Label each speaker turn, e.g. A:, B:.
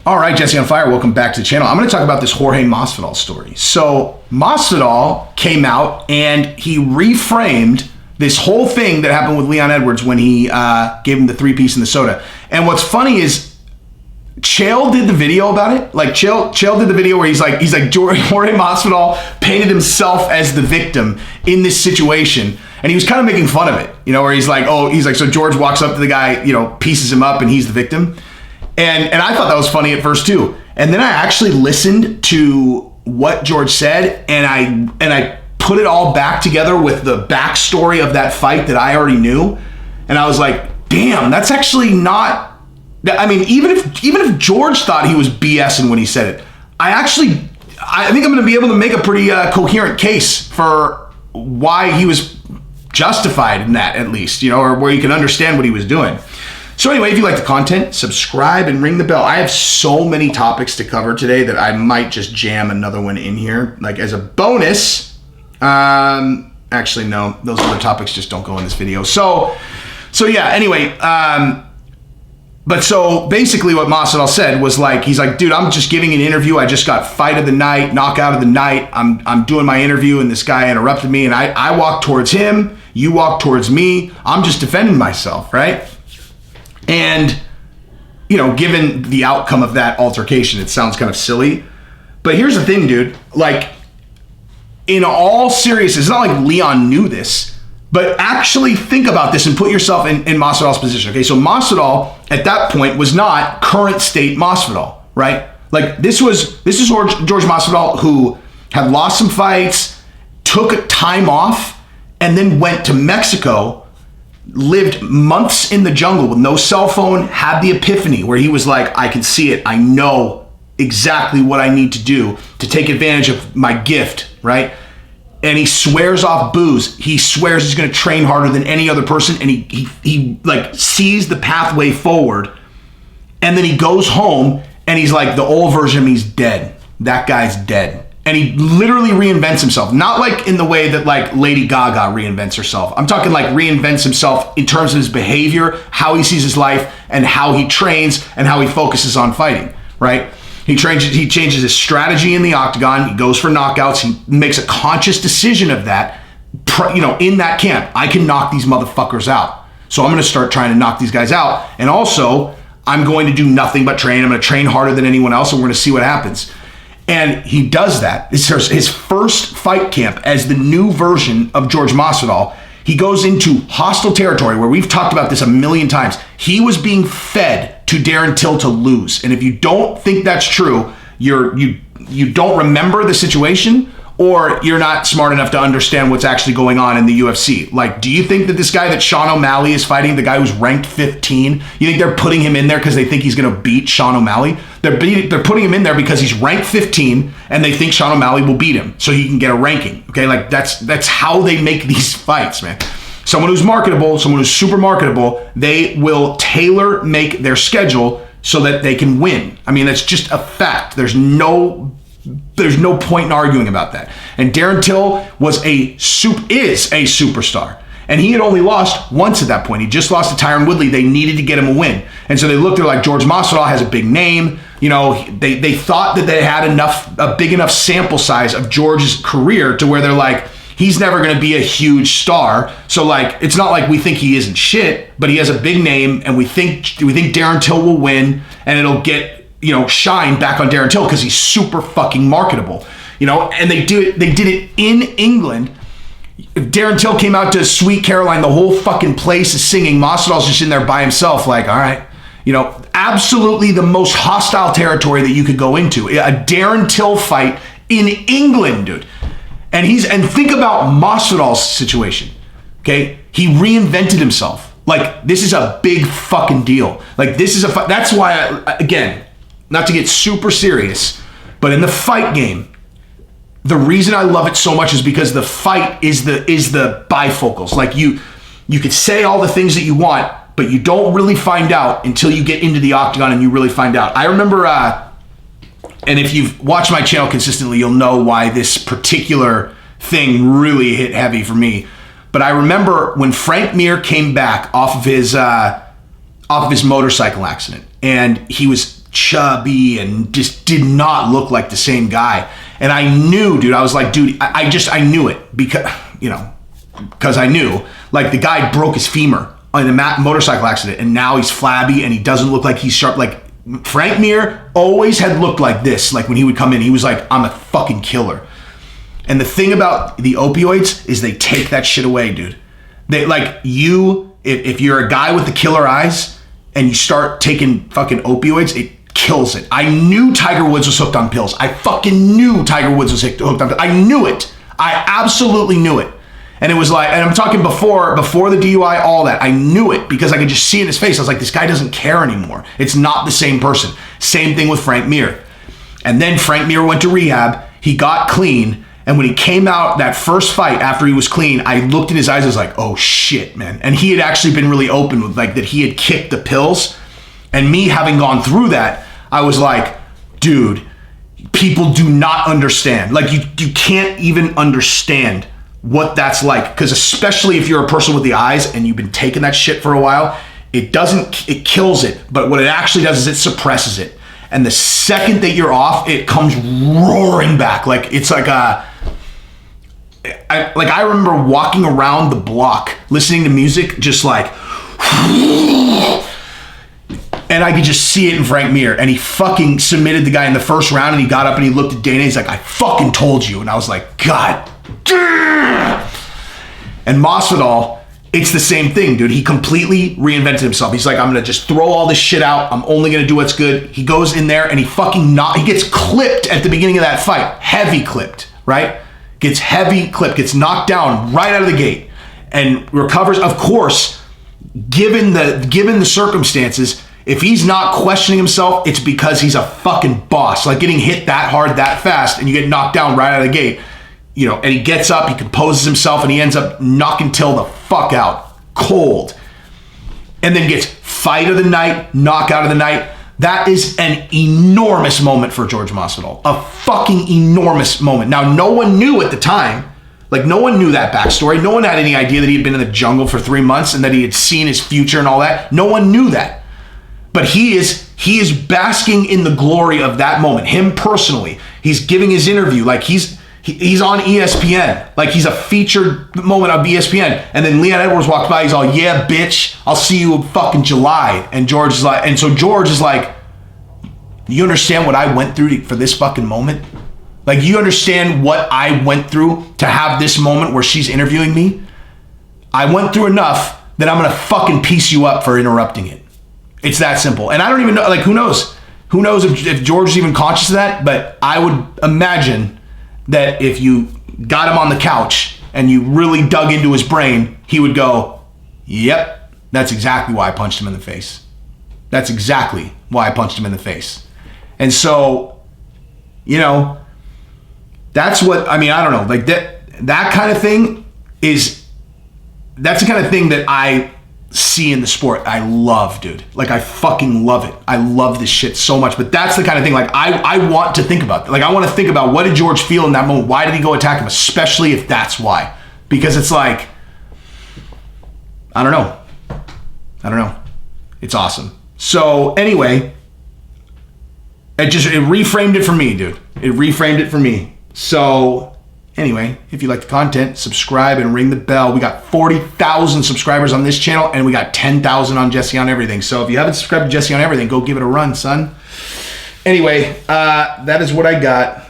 A: All right, Jesse on Fire, welcome back to the channel. I'm going to talk about this Jorge Masvidal story. So Masvidal came out and he reframed this whole thing that happened with Leon Edwards when he gave him the 3-piece in the soda. And what's funny is Chael did the video about it. Like Chael did the video where he's like Jorge Masvidal painted himself as the victim in this situation. And he was kind of making fun of it, you know, where he's like, so George walks up to the guy, you know, pieces him up and he's the victim. And I thought that was funny at first too. And then I actually listened to what George said and I put it all back together with the backstory of that fight that I already knew. And I was like, damn, that's actually not, I mean, even if George thought he was BSing when he said it, I think I'm going to be able to make a pretty coherent case for why he was justified in that, at least, you know, or where you can understand what he was doing. So anyway, if you like the content, subscribe and ring the bell. I have so many topics to cover today that I might just jam another one in here, like as a bonus. Actually, no, those other topics just don't go in this video. So yeah, anyway, but so basically what Masvidal said was like, he's like, dude, I'm just giving an interview. I just got fight of the night, knockout of the night. I'm doing my interview and this guy interrupted me and I walked towards him. You walked towards me. I'm just defending myself, right? And, you know, given the outcome of that altercation, it sounds kind of silly. But here's the thing, dude. Like, in all seriousness, it's not like Leon knew this, but actually think about this and put yourself in Masvidal's position. Okay, so Masvidal at that point was not current state Masvidal, right? Like this is George Masvidal who had lost some fights, took time off, and then went to Mexico, lived months in the jungle with no cell phone, had the epiphany where he was like, I can see it. I know exactly what I need to do to take advantage of my gift, right? And he swears off booze. He swears he's going to train harder than any other person. And he like sees the pathway forward. And then he goes home and he's like, the old version of me is dead. That guy's dead. And he literally reinvents himself. Not like in the way that like Lady Gaga reinvents herself. I'm talking like reinvents himself in terms of his behavior, how he sees his life, and how he trains and how he focuses on fighting, right? He changes his strategy in the octagon. He goes for knockouts. He makes a conscious decision of that, you know, in that camp. I can knock these motherfuckers out. So I'm going to start trying to knock these guys out. And also, I'm going to do nothing but train. I'm going to train harder than anyone else, and we're going to see what happens. And he does that. It's his first fight camp as the new version of George Masvidal. He goes into hostile territory where we've talked about this a million times. He was being fed to Darren Till to lose. And if you don't think that's true, you don't remember the situation, or you're not smart enough to understand what's actually going on in the UFC. Like, do you think that this guy that Sean O'Malley is fighting, the guy who's ranked 15, you think they're putting him in there because they think he's going to beat Sean O'Malley? They're putting him in there because he's ranked 15 and they think Sean O'Malley will beat him so he can get a ranking. Okay, like that's how they make these fights, man. Someone who's marketable, someone who's super marketable, they will tailor make their schedule so that they can win. I mean, that's just a fact. There's no point in arguing about that. And Darren Till is a superstar. And he had only lost once at that point. He just lost to Tyron Woodley. They needed to get him a win. And so they looked at like George Masvidal has a big name. You know, they thought that they had a big enough sample size of George's career to where they're like, he's never going to be a huge star. So like, it's not like we think he isn't shit, but he has a big name and we think Darren Till will win and it'll get, you know, shine back on Darren Till because he's super fucking marketable, you know. And they did it in England. If Darren Till came out to Sweet Caroline, the whole fucking place is singing. Masvidal's just in there by himself, like, all right, you know, absolutely the most hostile territory that you could go into. A Darren Till fight in England, dude. And think about Masvidal's situation. Okay, he reinvented himself. Like, this is a big fucking deal. Like, that's why again. Not to get super serious, but in the fight game, the reason I love it so much is because the fight is the bifocals. Like you could say all the things that you want, but you don't really find out until you get into the octagon and you really find out. I remember, and if you've watched my channel consistently, you'll know why this particular thing really hit heavy for me. But I remember when Frank Mir came back off of his motorcycle accident, and he was chubby and just did not look like the same guy. And I knew, dude, I was like, dude, I knew it because I knew, like, the guy broke his femur in a motorcycle accident, and now he's flabby and he doesn't look like he's sharp. Like, Frank Mir always had looked like this. Like, when he would come in, he was like, I'm a fucking killer. And the thing about the opioids is they take that shit away, dude. They, like, if you're a guy with the killer eyes and you start taking fucking opioids, it kills it. I knew Tiger Woods was hooked on pills. I fucking knew Tiger Woods was hooked on pills. I knew it. I absolutely knew it. And it was like, and I'm talking before the DUI, all that. I knew it because I could just see in his face. I was like, this guy doesn't care anymore. It's not the same person. Same thing with Frank Mir. And then Frank Mir went to rehab. He got clean. And when he came out that first fight after he was clean, I looked in his eyes. I was like, oh shit, man. And he had actually been really open with, like, that he had kicked the pills. And me having gone through that, I was like, dude, people do not understand. Like, you can't even understand what that's like. Because especially if you're a person with the eyes and you've been taking that shit for a while, it kills it. But what it actually does is it suppresses it. And the second that you're off, it comes roaring back. Like, it's like I remember walking around the block listening to music, just like, and I could just see it in Frank Mir. And he fucking submitted the guy in the first round, and he got up and he looked at Dana. He's like, I fucking told you. And I was like, God damn. And Masvidal, it's the same thing, dude. He completely reinvented himself. He's like, I'm going to just throw all this shit out. I'm only going to do what's good. He goes in there and he gets clipped at the beginning of that fight. Heavy clipped, right? Gets heavy clipped, gets knocked down right out of the gate and recovers. Of course, given the circumstances, if he's not questioning himself, it's because he's a fucking boss. Like, getting hit that hard, that fast, and you get knocked down right out of the gate, and he gets up, he composes himself, and he ends up knocking Till the fuck out, cold. And then gets fight of the night, knockout of the night. That is an enormous moment for George Masvidal. A fucking enormous moment. Now, no one knew at the time. Like, no one knew that backstory. No one had any idea that he had been in the jungle for 3 months and that he had seen his future and all that. No one knew that. But he is basking in the glory of that moment. Him personally. He's giving his interview. Like, he's on ESPN. Like, he's a featured moment of ESPN. And then Leon Edwards walks by. He's all, yeah, bitch, I'll see you in fucking July. And George is like, and so George is like, you understand what I went through for this fucking moment? Like, you understand what I went through to have this moment where she's interviewing me? I went through enough that I'm going to fucking piece you up for interrupting it. It's that simple. And I don't even know, like, who knows? Who knows if George is even conscious of that? But I would imagine that if you got him on the couch and you really dug into his brain, he would go, yep, that's exactly why I punched him in the face. That's exactly why I punched him in the face. And so, that's what, I mean, I don't know, like that kind of thing that's the kind of thing that I see in the sport. I love, dude. Like, I fucking love it. I love this shit so much. But that's the kind of thing, like, I want to think about. Like, I want to think about, what did George feel in that moment? Why did he go attack him? Especially if that's why. Because it's like, I don't know. It's awesome. So anyway, it reframed it for me, dude. It reframed it for me. So anyway, if you like the content, subscribe and ring the bell. We got 40,000 subscribers on this channel, and we got 10,000 on Jesse on Everything. So if you haven't subscribed to Jesse on Everything, go give it a run, son. Anyway, that is what I got.